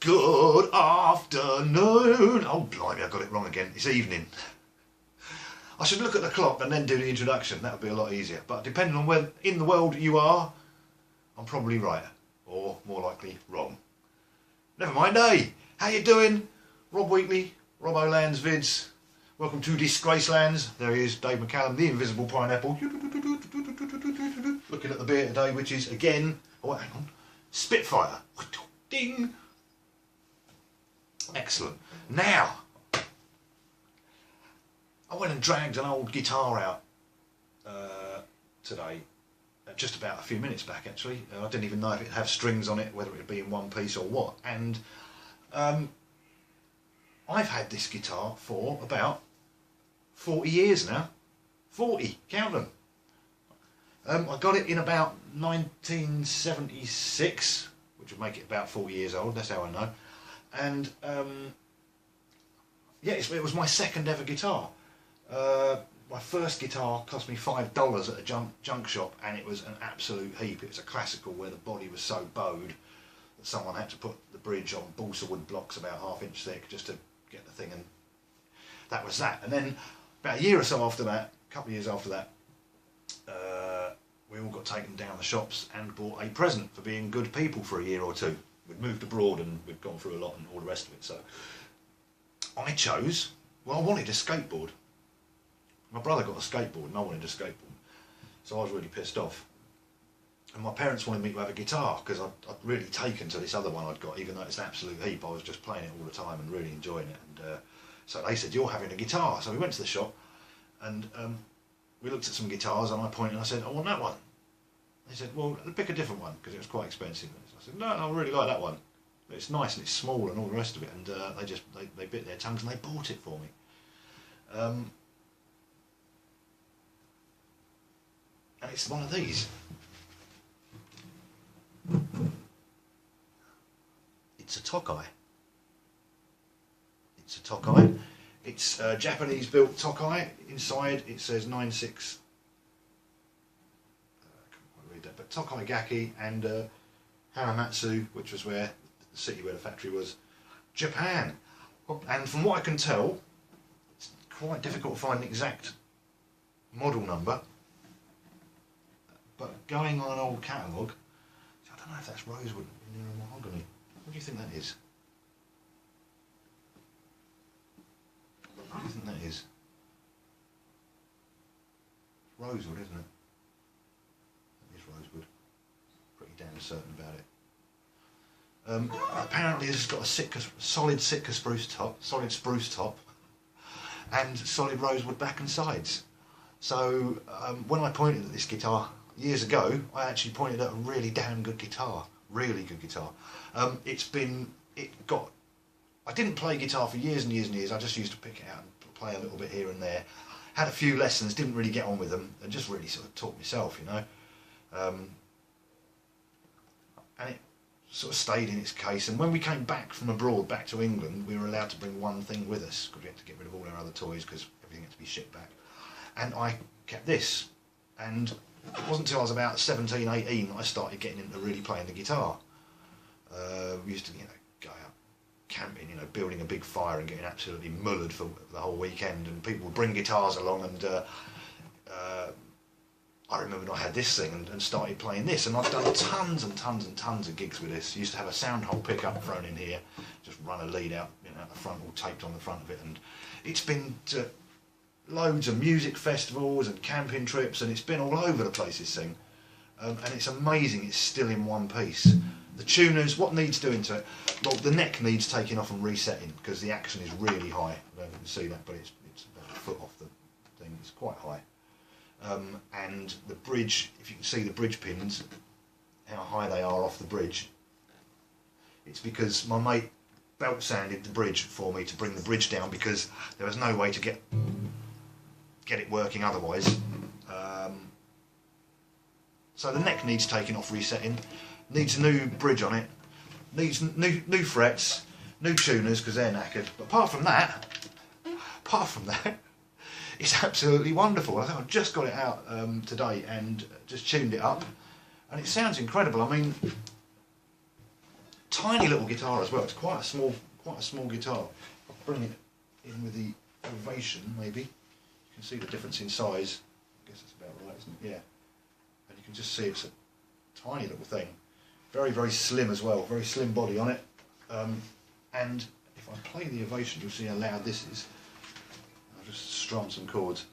Good afternoon. Oh, blimey, I got it wrong again. It's evening. I should look at the clock and then do the introduction. That would be a lot easier. But depending on where in the world you are, I'm probably right. Or, more likely, wrong. Never mind, hey! How you doing? Rob Wheatley, Rob O'Land's Vids. Welcome to Disgracelands. There he is, Dave McCallum, the invisible pineapple. Looking at the beer today, which is, again, oh, hang on, Spitfire. Ding! Excellent. Now, I went and dragged an old guitar out today, just about a few minutes back actually. I didn't even know if it had strings on it, whether it would be in one piece or what. And I've had this guitar for about 40 years now. 40, count them. I got it in about 1976, which would make it about 40 years old, that's how I know. And yeah, it was my second ever guitar. My first guitar cost me $5 at a junk shop, and it was an absolute heap. It was a classical where the body was so bowed that someone had to put the bridge on balsa wood blocks about ½ inch thick just to get the thing, and that was that. And then about a year or so after that, a couple of years after that, we all got taken down the shops and bought a present for being good people for a year or two. We'd moved abroad and we'd gone through a lot and all the rest of it. So I chose, well, I wanted a skateboard. My brother got a skateboard and I wanted a skateboard. So I was really pissed off. And my parents wanted me to have a guitar because I'd really taken to this other one I'd got, even though it's an absolute heap. I was just playing it all the time and really enjoying it. And so they said, you're having a guitar. So we went to the shop and we looked at some guitars, and I pointed and I said, I want that one. They said, well, pick a different one because it was quite expensive. I said, no, I really like that one. It's nice and it's small and all the rest of it. And they bit their tongues and they bought it for me. And it's one of these. It's a Tokai. It's a Tokai. It's a Japanese built Tokai. Inside it says 96. I can't quite read that, but Tokai Gaki and Haramatsu, which was where the city where the factory was, Japan. And from what I can tell, it's quite difficult to find an exact model number. But going on an old catalogue, I don't know if that's rosewood near a mahogany. What do you think that is? What do you think that is? It's rosewood, isn't it? That is rosewood. Pretty damn certain about it. Apparently this has got a solid Sitka spruce top, and solid rosewood back and sides. So when I pointed at this guitar years ago, I actually pointed at a really damn good guitar, really good guitar. I didn't play guitar for years and years and years. I just used to pick it out and play a little bit here and there. Had a few lessons, didn't really get on with them, and just really sort of taught myself, you know. And it sort of stayed in its case. And when we came back from abroad, back to England, we were allowed to bring one thing with us because we had to get rid of all our other toys because everything had to be shipped back. And I kept this. And it wasn't until I was about 17, 18 that I started getting into really playing the guitar. We used to, you know, go out camping, you know, building a big fire and getting absolutely mullered for the whole weekend, and people would bring guitars along, and I remember I had this thing and started playing this, and I've done tons and tons and tons of gigs with this. Used to have a sound hole pickup thrown in here, just run a lead out, you know, out the front, all taped on the front of it, and it's been to loads of music festivals and camping trips, and it's been all over the place, this thing. And it's amazing it's still in one piece. The tuners, what needs doing to it? Well, the neck needs taking off and resetting because the action is really high. I don't know if you can see that, but it's about a foot off the thing. It's quite high. And the bridge, if you can see the bridge pins, how high they are off the bridge, it's because my mate belt sanded the bridge for me to bring the bridge down because there was no way to get it working otherwise. So the neck needs taking off, resetting, needs a new bridge on it, needs new frets, new tuners because they're knackered. But apart from that, it's absolutely wonderful. I think I've just got it out today and just tuned it up, and it sounds incredible. I mean, tiny little guitar as well. It's quite a small guitar. I'll bring it in with the Ovation, maybe. You can see the difference in size. I guess that's about right, isn't it? Yeah. And you can just see it's a tiny little thing. Very, very slim as well. Very slim body on it. And if I play the Ovation, you'll see how loud this is. I'll just strum some chords.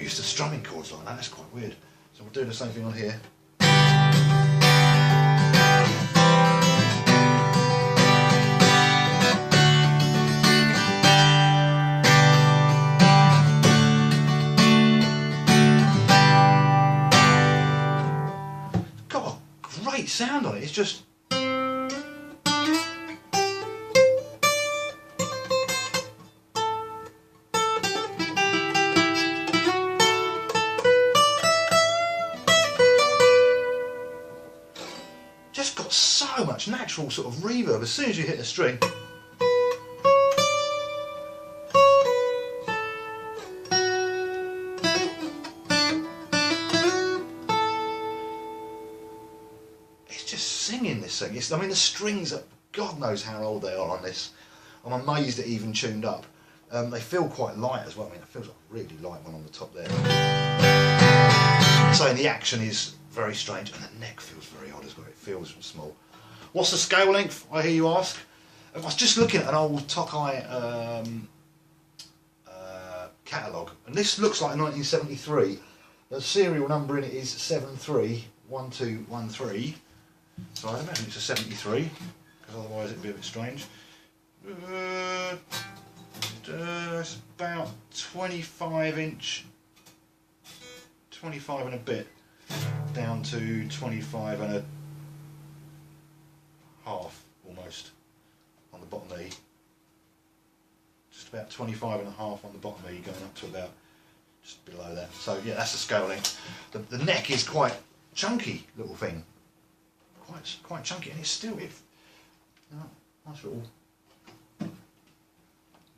Used to strumming chords like that, that's quite weird. So we'll do the same thing on here. It's got a great sound on it, it's just got so much natural sort of reverb as soon as you hit a string. It's just singing this thing. I mean the strings are, God knows how old they are on this. I'm amazed it even tuned up. They feel quite light as well. I mean it feels like a really light one on the top there. So the action is very strange and the neck feels very odd as well. It feels small. What's the scale length, I hear you ask? I was just looking at an old Tokai catalogue, and this looks like a 1973. The serial number in it is 731213, so I'd imagine it's a 73, because otherwise it'd be a bit strange. It's about 25 inch, 25 and a bit, down to 25 and a half almost on the bottom E. Just about 25 and a half on the bottom E, going up to about just below that. So yeah, that's the scale length. The neck is quite chunky little thing, quite chunky, and it's still nice little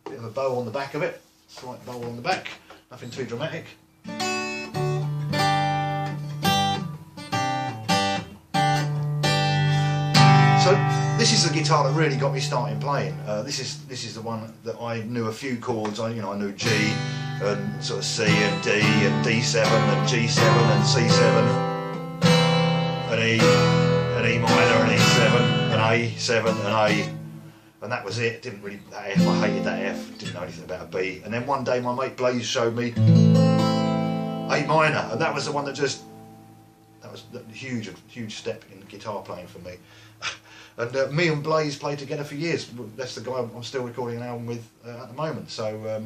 bit of a bow on the back of it. Slight bow on the back, nothing too dramatic. So this is the guitar that really got me started playing. This is the one that I knew a few chords. I knew G and sort of C and D and D7 and G7 and C7 and E and E minor and E7 and A7 and A, and that was it. Didn't really, that F, I hated that F. Didn't know anything about a B. And then one day my mate Blaze showed me A minor, and that was the one that was a huge step in guitar playing for me. And me and Blaze played together for years. That's the guy I'm still recording an album with at the moment. So.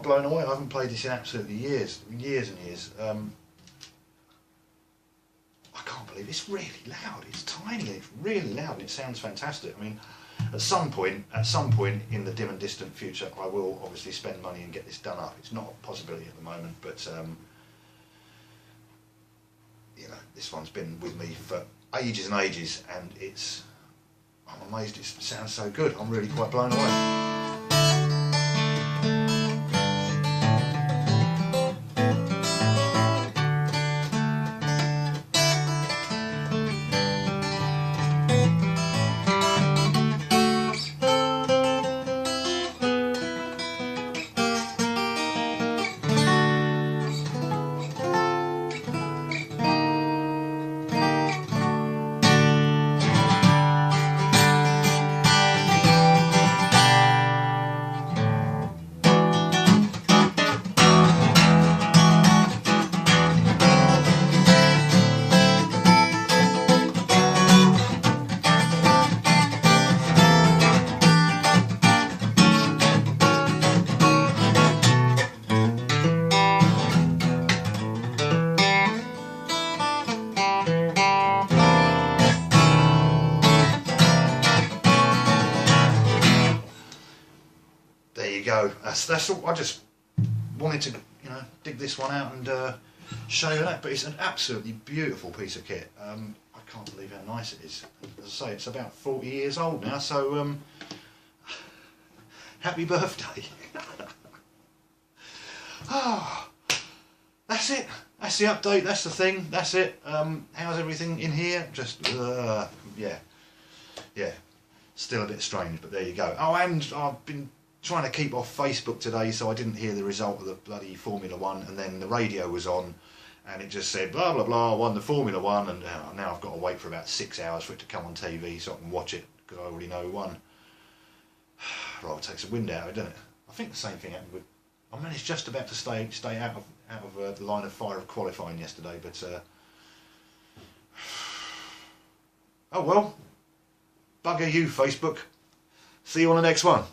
Blown away. I haven't played this in absolutely years and years. I can't believe it's really loud. It's tiny and it's really loud and it sounds fantastic. I mean, at some point in the dim and distant future, I will obviously spend money and get this done up. It's not a possibility at the moment, but this one's been with me for ages and ages, and I'm amazed it sounds so good. I'm really quite blown away. that's all. I just wanted to, you know, dig this one out and show you that. But it's an absolutely beautiful piece of kit. I can't believe how nice it is. As I say, it's about 40 years old now, so happy birthday. Ah, that's it. That's the update. That's the thing. That's it. How's everything in here? Just yeah. Still a bit strange, but there you go. Oh, and I've been trying to keep off Facebook today, so I didn't hear the result of the bloody Formula 1, and then the radio was on, and it just said blah blah blah, won the Formula 1, and now I've got to wait for about 6 hours for it to come on TV so I can watch it, because I already know who won. Right, it takes the wind out of it, doesn't it? I think the same thing happened with... I managed just about to stay out of the line of fire of qualifying yesterday, but oh well, bugger you, Facebook. See you on the next one.